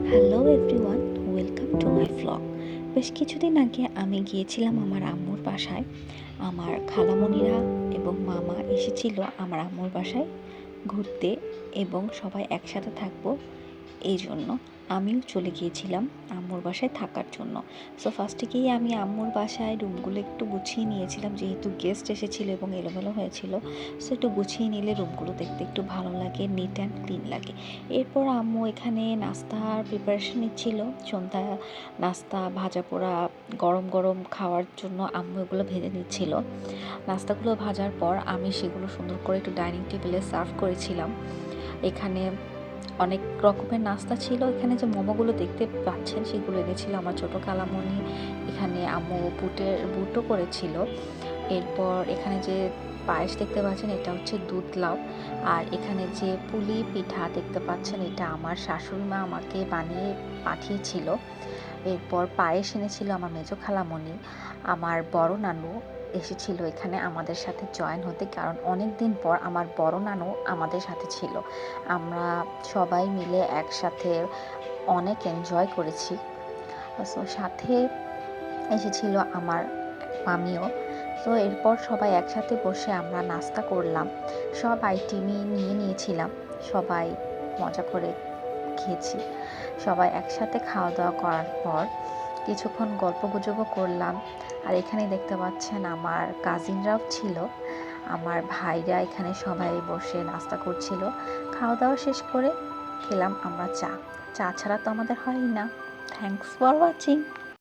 Hello everyone, welcome to my vlog. বেশ কিছুদিন আগে আমি গিয়েছিলাম আমার আম্মুর বাসায়। আমার খালামণিরা এবং মামা এসেছিল আমার আম্মুর বাসায় ঘুরতে এবং সবাই একসাথে থাকবো এই জন্য আমিও চলে গিয়েছিলাম আম্মুর বাসায় থাকার জন্য। সো ফার্স্টে গিয়ে আমি আম্মুর বাসায় রুমগুলো একটু গুছিয়ে নিয়েছিলাম, যেহেতু গেস্ট এসেছিলো এবং এলোমেলো হয়েছিল। সো একটু গুছিয়ে নিলে রুমগুলো দেখতে একটু ভালো লাগে, নিট অ্যান্ড ক্লিন লাগে। এরপর আম্মু এখানে নাস্তার প্রিপারেশন নিচ্ছিল। সন্ধ্যা নাস্তা, ভাজা পোড়া, গরম গরম খাওয়ার জন্য আম্মু এগুলো ভেজে নিচ্ছিল। নাস্তাগুলো ভাজার পর আমি সেগুলো সুন্দর করে একটু ডাইনিং টেবিলে সার্ভ করেছিলাম। এখানে অনেক রকমের নাস্তা ছিল। এখানে যে মোমোগুলো দেখতে পাচ্ছেন সেগুলো এনেছিল আমার ছোটো খালামণি। এখানে আম্মু বুটও করেছিল। এরপর এখানে যে পায়েস দেখতে পাচ্ছেন এটা হচ্ছে দুধ লাউ। আর এখানে যে পুলি পিঠা দেখতে পাচ্ছেন এটা আমার শাশুড়ি মা আমাকে বানিয়ে পাঠিয়েছিল। এরপর পায়েস এনেছিল আমার মেজো খালামণি। আমার বড় নানু এসেছিল এখানে আমাদের সাথে জয়েন হতে, কারণ অনেক দিন পর আমার বড় নানু আমাদের সাথে ছিল। আমরা সবাই মিলে একসাথে অনেক এনজয় করেছি। সো সাথে এসেছিল আমার মামিও। তো এরপর সবাই একসাথে বসে আমরা নাস্তা করলাম। সব আইটেমই নিয়ে নিয়েছিলাম, সবাই মজা করে খেয়েছি। সবাই একসাথে খাওয়া দাওয়া করার পর কিছুক্ষণ গল্পগুজবও করলাম। আর এখানে দেখতে পাচ্ছেন আমার কাজিনরাও ছিল, আমার ভাইরা এখানে সবাই বসে নাস্তা করছিল। খাওয়া দাওয়া শেষ করে খেলাম আমরা চা। চা ছাড়া তো আমাদের হয়ই না। Thanks for watching.